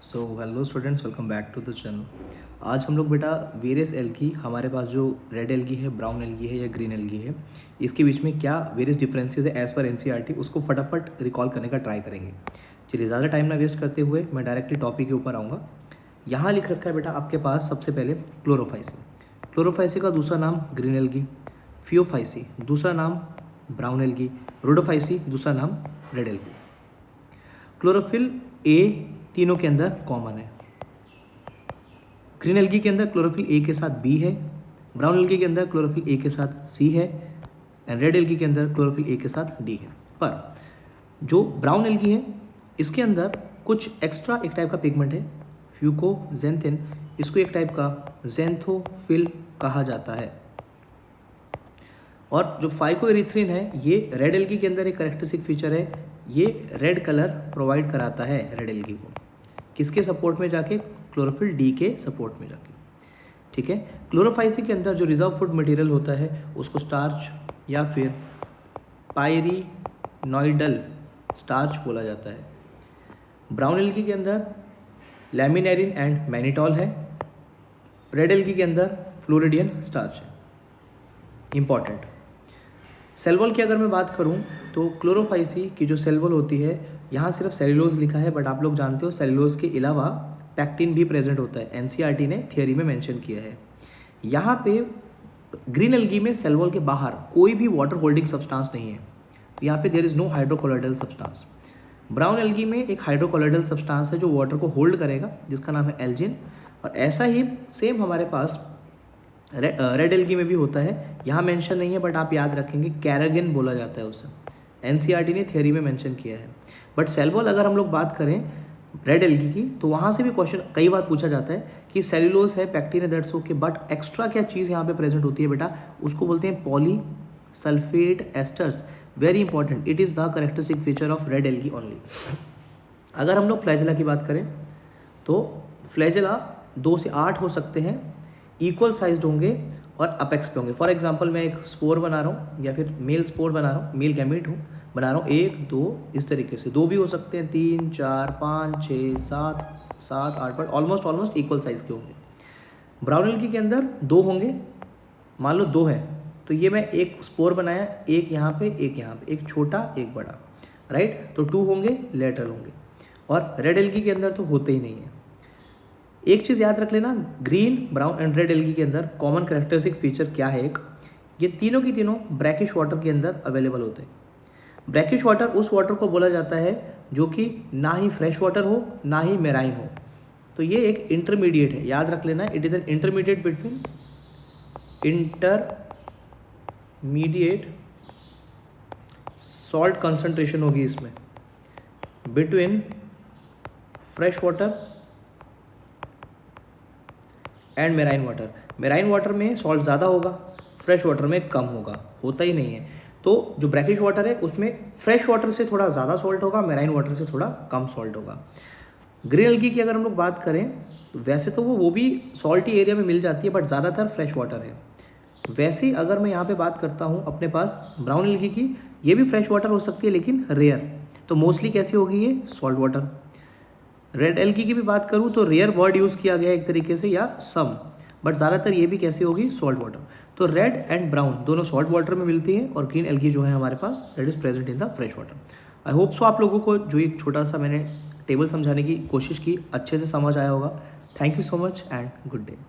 So hello students, welcome back to the channel. आज हम लोग बेटा वेरियस एल्गी, हमारे पास जो रेड एल्गी है, ब्राउन एल्गी है या ग्रीन एल्गी है, इसके बीच में क्या वेरियस डिफरेंसेस है एज़ पर एनसीईआरटी, उसको फटाफट रिकॉल करने का ट्राई करेंगे। चलिए ज़्यादा टाइम ना वेस्ट करते हुए मैं डायरेक्टली टॉपिक के ऊपर आऊँगा। यहाँ लिख रखा है बेटा आपके पास सबसे पहले क्लोरोफाइसी। क्लोरोफाइसी का दूसरा नाम ग्रीन एल्गी, फियोफाइसी दूसरा नाम ब्राउन एल्गी, रोडोफाइसी दूसरा नाम रेड एल्गी। क्लोरोफिल ए तीनों के अंदर कॉमन है। ग्रीन एल्गी के अंदर क्लोरोफिल ए के साथ बी है, ब्राउन एल्गी के अंदर क्लोरोफिल ए के साथ सी है एंड रेड एल्गी के अंदर क्लोरोफिल ए के साथ डी है। पर जो ब्राउन एल्गी है इसके अंदर कुछ एक्स्ट्रा एक टाइप का पिगमेंट है फ्यूकोजेंथिन, इसको एक टाइप का ज़ैंथोफिल कहा जाता है। और जो फाइकोएरिथ्रिन है ये रेड एल्गी के अंदर एक कैरेक्टरिस्टिक फीचर है, ये रेड कलर प्रोवाइड कराता है रेड एल्गी को। किसके सपोर्ट में जाके? क्लोरोफिल डी के सपोर्ट में जाके। ठीक है। क्लोरोफाइसी के अंदर जो रिजर्व फूड मटेरियल होता है उसको स्टार्च या फिर पायरिनॉइडल स्टार्च बोला जाता है। ब्राउन एल्गी के अंदर लैमिनेरिन एंड मैनिटॉल है, रेड एल्गी के अंदर फ्लोरिडियन स्टार्च है। इंपॉर्टेंट सेल वॉल की अगर मैं बात करूं तो क्लोरोफाइसी की जो सेल वॉल होती है यहाँ सिर्फ सेल्यूलोज लिखा है, बट आप लोग जानते हो सेल्यूलोज के अलावा पैक्टिन भी प्रेजेंट होता है। एनसीईआरटी ने थियोरी में मेंशन किया है। यहाँ पे ग्रीन एल्गी में सेल वॉल के बाहर कोई भी वाटर होल्डिंग सब्सटेंस नहीं है, तो यहाँ पे there is no hydrocolloidal substance. Brown algae में एक हाइड्रोकोलोइडल सब्सटेंस है जो वाटर को होल्ड करेगा, जिसका नाम है एल्जिन। और ऐसा ही सेम हमारे पास रेड एल्गी में भी होता है। यहाँ मेंशन नहीं है बट आप याद रखेंगे कैरागिन बोला जाता है उसे। एनसीईआरटी ने थियोरी में मेंशन किया है। बट सेल वॉल अगर हम लोग बात करें रेड एल्गी की तो वहाँ से भी क्वेश्चन कई बार पूछा जाता है कि सेल्यूलोज है, पैक्टिन है, दैट्स ओके, बट एक्स्ट्रा क्या चीज़ यहाँ पे प्रेजेंट होती है बेटा, उसको बोलते हैं polysulphate asters. Very important, it is the characteristic feature of red algae only. अगर हम लोग फ्लैजेला की बात करें तो फ्लैजेला 2 से 8 हो सकते हैं, इक्वल साइज्ड होंगे और अपेक्स पे होंगे। फॉर एग्जांपल मैं एक स्पोर बना रहा हूँ या फिर मेल स्पोर बना रहा हूँ, मेल गैमेट हूँ, बना रहा हूँ 1 2 इस तरीके से, 2 भी हो सकते हैं, 3 4 5 6 7 7 8 पर ऑलमोस्ट इक्वल साइज़ के होंगे। ब्राउन एल्गी के अंदर 2 होंगे, मान लो 2 है तो ये मैं एक स्पोर बनाया, एक यहाँ पे एक यहाँ पे, एक छोटा एक बड़ा, राइट, तो 2 होंगे, लेटरल होंगे। और रेड एल्गी के अंदर तो होते ही नहीं है। एक चीज़ याद रख लेना, green brown and red algae के अंदर कॉमन कैरेक्टरिस्टिक फीचर क्या है, एक ये तीनों की तीनों ब्रैकिश वाटर के अंदर अवेलेबल होते हैं। ब्रैकिश वाटर उस वाटर को बोला जाता है जो कि ना ही फ्रेश वाटर हो ना ही मेराइन हो, तो ये एक इंटरमीडिएट है, याद रख लेना। It is an intermediate between intermediate salt concentration होगी इसमें between fresh water and marine water. Marine water में सॉल्ट ज़्यादा होगा, फ्रेश वाटर में कम होगा, होता ही नहीं है। तो जो ब्रैकिश वाटर है उसमें फ्रेश वाटर से थोड़ा ज़्यादा सॉल्ट होगा, मेराइन वाटर से थोड़ा कम सॉल्ट होगा। ग्रीन एल्गी की अगर हम लोग बात करें तो वैसे तो वो भी सॉल्टी एरिया में मिल जाती है, बट ज़्यादातर फ्रेश वाटर है। वैसे ही अगर मैं यहाँ पे बात करता हूँ अपने पास ब्राउन एल्गी की, ये भी फ्रेश वाटर हो सकती है लेकिन रेयर, तो मोस्टली कैसी होगी ये, सॉल्ट वाटर। रेड एल्गी की भी बात करूँ तो रेयर वर्ड यूज़ किया गया एक तरीके से, या सम, बट ज़्यादातर ये भी कैसी होगी, सॉल्ट वाटर। तो रेड एंड ब्राउन दोनों सॉल्ट वाटर में मिलती है और ग्रीन एल्गी जो है हमारे पास that is present in the fresh water. I hope so आप लोगों को जो एक छोटा सा मैंने टेबल समझाने की कोशिश की अच्छे से समझ आया होगा। Thank you so much and good day.